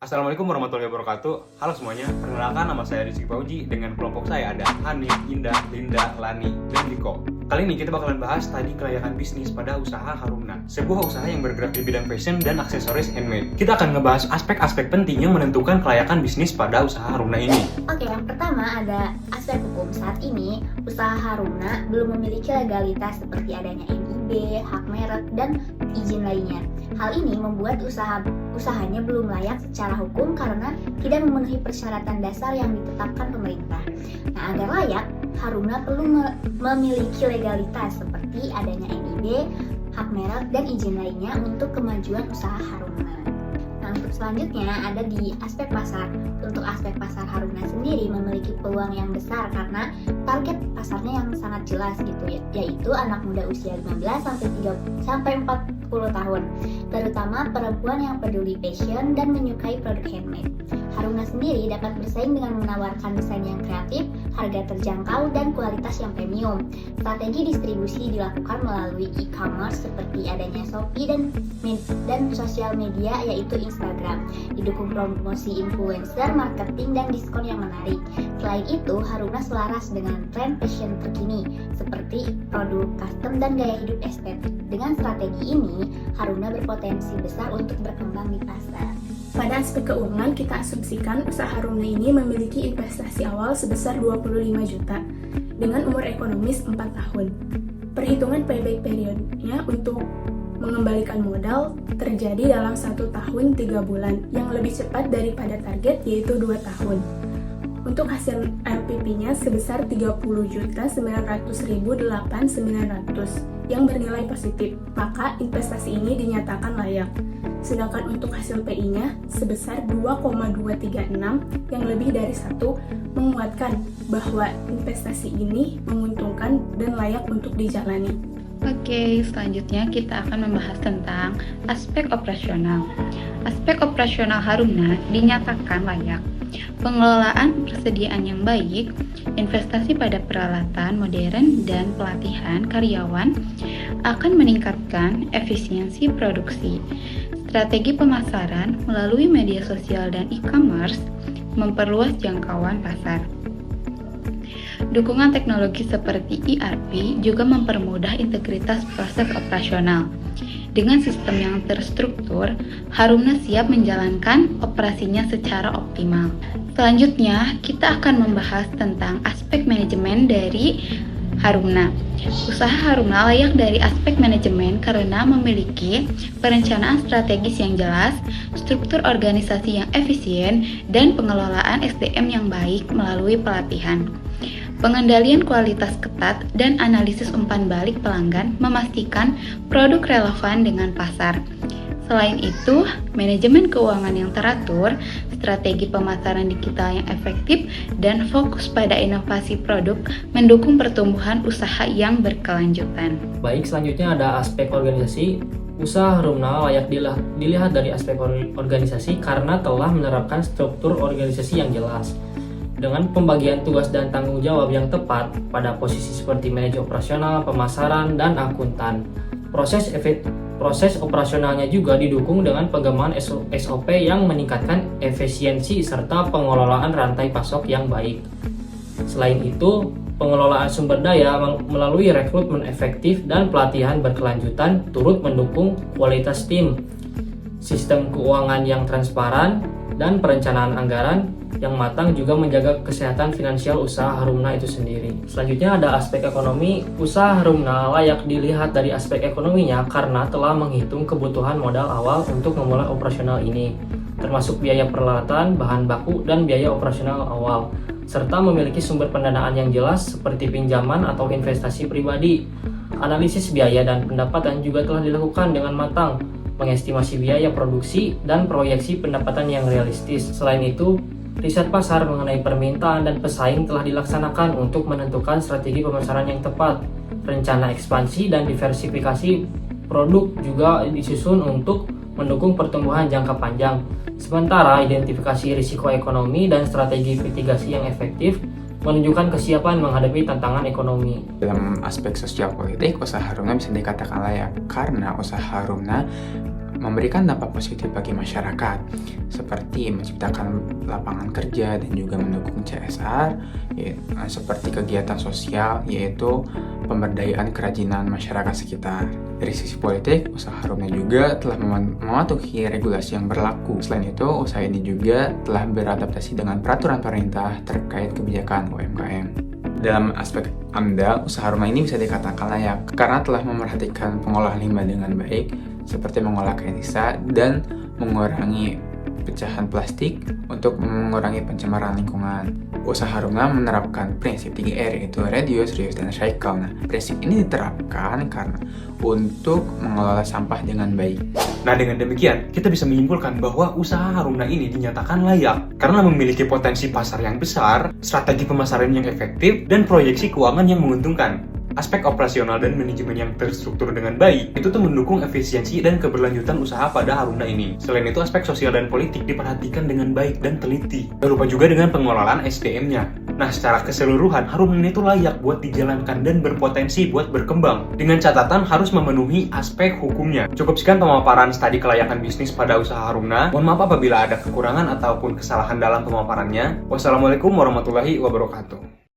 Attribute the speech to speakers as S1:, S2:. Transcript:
S1: Assalamualaikum warahmatullahi wabarakatuh. Halo semuanya, perkenalkan nama saya Rizky Fauji. Dengan kelompok saya ada Hanif, Indah, Linda, Lani, dan Diko. Kali ini kita bakalan bahas tadi kelayakan bisnis pada usaha Harumna, sebuah usaha yang bergerak di bidang fashion dan aksesoris handmade. Kita akan ngebahas aspek-aspek penting yang menentukan kelayakan bisnis pada usaha Harumna ini.
S2: Oke, yang pertama ada aspek hukum. Saat ini, usaha Harumna belum memiliki legalitas seperti adanya NIB, hak merek, dan izin lainnya. Hal ini membuat usahanya belum layak secara hukum karena tidak memenuhi persyaratan dasar yang ditetapkan pemerintah. Nah, agar layak, Harumna perlu memiliki legalitas seperti adanya NIB, hak merek, dan izin lainnya untuk kemajuan usaha Harumna. Nah, untuk selanjutnya ada di aspek pasar. Untuk aspek pasar Harumna sendiri memiliki peluang yang besar karena target pasarnya yang sangat jelas gitu ya, yaitu anak muda usia 15 sampai 40 tahun, terutama perempuan yang peduli fashion dan menyukai produk handmade. Harumna sendiri dapat bersaing dengan menawarkan desain yang kreatif, harga terjangkau, dan kualitas yang premium. Strategi distribusi dilakukan melalui e-commerce seperti adanya Shopee dan sosial media yaitu Instagram. Didukung promosi influencer, marketing, dan diskon yang menarik. Selain itu, Harumna selaras dengan tren fashion terkini seperti produk custom dan gaya hidup estetik. Dengan strategi ini, Harumna berpotensi besar untuk berkembang di pasar.
S3: Pada aspek keuangan, kita asumsikan usaha Harumna ini memiliki investasi awal sebesar 25 juta dengan umur ekonomis 4 tahun. Perhitungan payback periodnya untuk mengembalikan modal terjadi dalam 1 tahun 3 bulan yang lebih cepat daripada target yaitu 2 tahun. Untuk hasil LPP-nya sebesar 30.900.800 yang bernilai positif, maka investasi ini dinyatakan layak. Sedangkan untuk hasil PI-nya sebesar 2,236 yang lebih dari 1 menguatkan bahwa investasi ini menguntungkan dan layak untuk dijalani.
S4: Oke, selanjutnya kita akan membahas tentang aspek operasional. Aspek operasional Harumna dinyatakan layak. Pengelolaan persediaan yang baik, investasi pada peralatan modern, dan pelatihan karyawan akan meningkatkan efisiensi produksi. Strategi pemasaran melalui media sosial dan e-commerce memperluas jangkauan pasar. Dukungan teknologi seperti ERP juga mempermudah integritas proses operasional. Dengan sistem yang terstruktur, Harumna siap menjalankan operasinya secara optimal. Selanjutnya, kita akan membahas tentang aspek manajemen dari Harumna. Usaha Harumna layak dari aspek manajemen karena memiliki perencanaan strategis yang jelas, struktur organisasi yang efisien, dan pengelolaan SDM yang baik melalui pelatihan. Pengendalian kualitas ketat dan analisis umpan balik pelanggan memastikan produk relevan dengan pasar. Selain itu, manajemen keuangan yang teratur, strategi pemasaran digital yang efektif, dan fokus pada inovasi produk mendukung pertumbuhan usaha yang berkelanjutan.
S5: Baik, selanjutnya ada aspek organisasi. Usaha Harumna layak dilihat dari aspek organisasi karena telah menerapkan struktur organisasi yang jelas. Dengan pembagian tugas dan tanggung jawab yang tepat pada posisi seperti manajer operasional, pemasaran, dan akuntan. Proses operasionalnya juga didukung dengan pengembangan SOP yang meningkatkan efisiensi serta pengelolaan rantai pasok yang baik. Selain itu, pengelolaan sumber daya melalui rekrutmen efektif dan pelatihan berkelanjutan turut mendukung kualitas tim, sistem keuangan yang transparan, dan perencanaan anggaran yang matang juga menjaga kesehatan finansial usaha Harumna itu sendiri. Selanjutnya ada aspek ekonomi. Usaha Harumna layak dilihat dari aspek ekonominya karena telah menghitung kebutuhan modal awal untuk memulai operasional ini, termasuk biaya peralatan, bahan baku, dan biaya operasional awal, serta memiliki sumber pendanaan yang jelas seperti pinjaman atau investasi pribadi. Analisis biaya dan pendapatan juga telah dilakukan dengan matang, mengestimasi biaya produksi dan proyeksi pendapatan yang realistis. Selain itu, riset pasar mengenai permintaan dan pesaing telah dilaksanakan untuk menentukan strategi pemasaran yang tepat. Rencana ekspansi dan diversifikasi produk juga disusun untuk mendukung pertumbuhan jangka panjang. Sementara identifikasi risiko ekonomi dan strategi mitigasi yang efektif menunjukkan kesiapan menghadapi tantangan ekonomi.
S6: Dalam aspek sosial politik, usaha Harumna bisa dikatakan layak karena usaha Harumna memberikan dampak positif bagi masyarakat, seperti menciptakan lapangan kerja dan juga mendukung CSR, seperti kegiatan sosial, yaitu pemberdayaan kerajinan masyarakat sekitar. Dari sisi politik, usaha Harumna juga telah mematuhi regulasi yang berlaku. Selain itu, usaha ini juga telah beradaptasi dengan peraturan pemerintah terkait kebijakan UMKM. Dalam aspek AMDAL, usaha Harumna ini bisa dikatakan layak karena telah memerhatikan pengolahan limbah dengan baik, seperti mengolah kain sisa dan mengurangi pecahan plastik untuk mengurangi pencemaran lingkungan. Usaha Harumna menerapkan prinsip 3R, yaitu reduce, reuse, dan recycle. Nah, prinsip ini diterapkan karena untuk mengelola sampah dengan baik.
S1: Nah, dengan demikian, kita bisa menyimpulkan bahwa usaha Harumna ini dinyatakan layak karena memiliki potensi pasar yang besar, strategi pemasaran yang efektif, dan proyeksi keuangan yang menguntungkan. Aspek operasional dan manajemen yang terstruktur dengan baik itu tuh mendukung efisiensi dan keberlanjutan usaha pada Harumna ini. Selain itu, aspek sosial dan politik diperhatikan dengan baik dan teliti. Tak lupa juga dengan pengelolaan SDM-nya. Nah, secara keseluruhan, Harumna itu layak buat dijalankan dan berpotensi buat berkembang. Dengan catatan harus memenuhi aspek hukumnya. Cukup sekian pemaparan studi kelayakan bisnis pada usaha Harumna. Mohon maaf apabila ada kekurangan ataupun kesalahan dalam pemaparannya. Wassalamualaikum warahmatullahi wabarakatuh.